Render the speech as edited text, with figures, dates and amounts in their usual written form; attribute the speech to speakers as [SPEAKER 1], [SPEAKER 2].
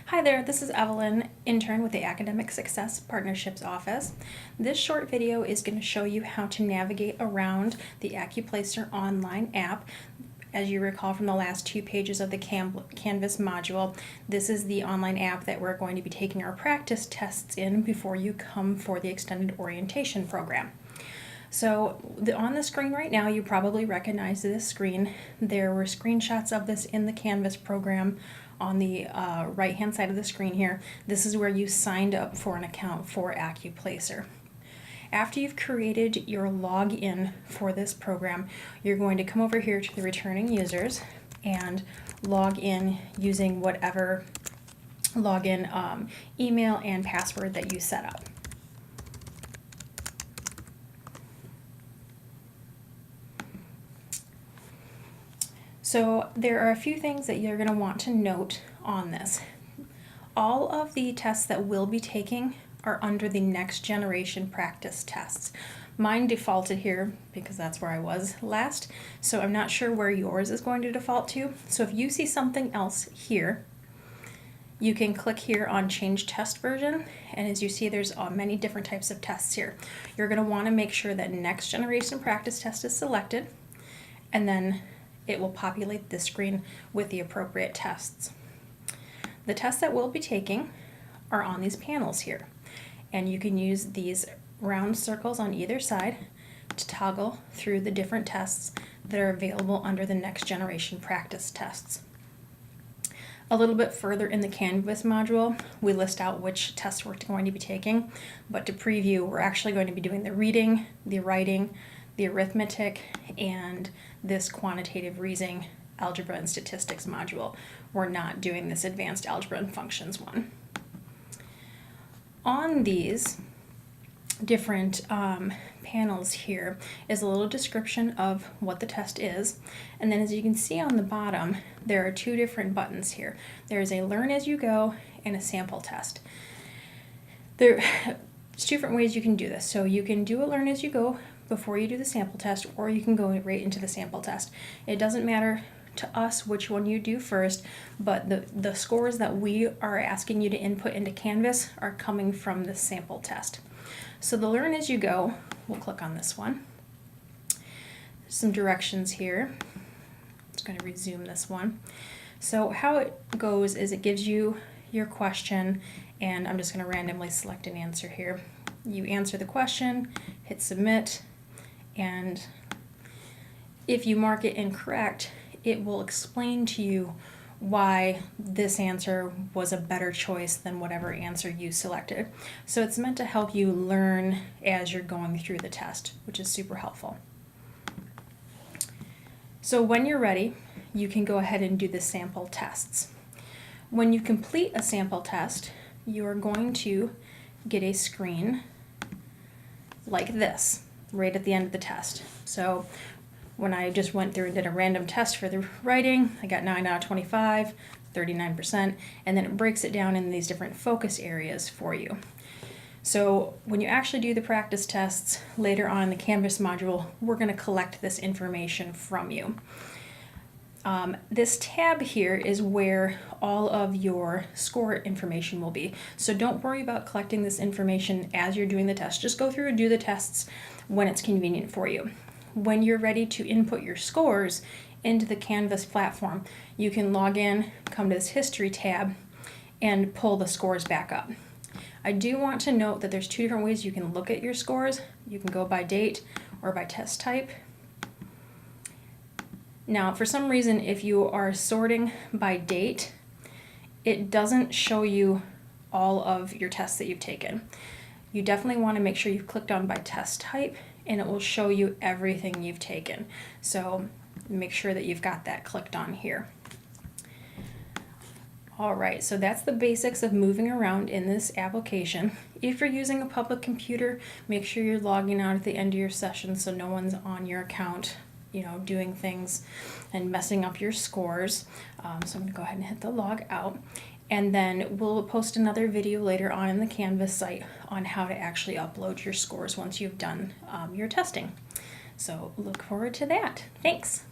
[SPEAKER 1] Hi there, this is Evelyn, intern with the Academic Success Partnerships Office. This short video is going to show you how to navigate around the ACCUPLACER online app. As you recall from the last 2 pages of the Canvas module, this is the online app that we're going to be taking our practice tests in before you come for the extended orientation program. So on the screen right now, you probably recognize this screen. There were screenshots of this in the Canvas program on the right hand side of the screen here. This is where you signed up for an account for ACCUPLACER. After you've created your login for this program, you're going to come over here to the returning users and log in using whatever login email and password that you set up. So there are a few things that you're going to want to note on this. All of the tests that we'll be taking are under the next generation practice tests. Mine defaulted here because that's where I was last, so I'm not sure where yours is going to default to. So if you see something else here, you can click here on change test version, and as you see, there's many different types of tests here. You're going to want to make sure that next generation practice test is selected, and then it will populate this screen with the appropriate tests. The tests that we'll be taking are on these panels here, and you can use these round circles on either side to toggle through the different tests that are available under the next generation practice tests. A little bit further in the Canvas module, we list out which tests we're going to be taking, but to preview, we're actually going to be doing the reading, the writing, the arithmetic, and this quantitative reasoning, algebra, and statistics module. We're not doing this advanced algebra and functions one. On these different panels here is a little description of what the test is, and then as you can see on the bottom, there are 2 different buttons here. There's a learn as you go and a sample test. There's 2 different ways you can do this. So you can do a learn as you go before you do the sample test, or you can go right into the sample test. It doesn't matter to us which one you do first, but the scores that we are asking you to input into Canvas are coming from the sample test. So the learn as you go, we'll click on this one. Some directions here. I'm just going to resume this one. So how it goes is it gives you your question, and I'm just going to randomly select an answer here. You answer the question, hit submit, and if you mark it incorrect, it will explain to you why this answer was a better choice than whatever answer you selected. So it's meant to help you learn as you're going through the test, which is super helpful. So when you're ready, you can go ahead and do the sample tests. When you complete a sample test, you are going to get a screen like this right at the end of the test. So when I just went through and did a random test for the writing, I got 9 out of 25, 39%, and then it breaks it down in these different focus areas for you. So when you actually do the practice tests later on in the Canvas module, we're going to collect this information from you. This tab here is where all of your score information will be. So don't worry about collecting this information as you're doing the test. Just go through and do the tests when it's convenient for you. When you're ready to input your scores into the Canvas platform, you can log in, come to this History tab, and pull the scores back up. I do want to note that there's 2 different ways you can look at your scores. You can go by date or by test type. Now, for some reason, if you are sorting by date, it doesn't show you all of your tests that you've taken. You definitely want to make sure you've clicked on by test type, and it will show you everything you've taken. So make sure that you've got that clicked on here. All right, so that's the basics of moving around in this application. If you're using a public computer, make sure you're logging out at the end of your session so no one's on your account, doing things and messing up your scores. So I'm gonna go ahead and hit the log out. And then we'll post another video later on in the Canvas site on how to actually upload your scores once you've done your testing. So look forward to that. Thanks.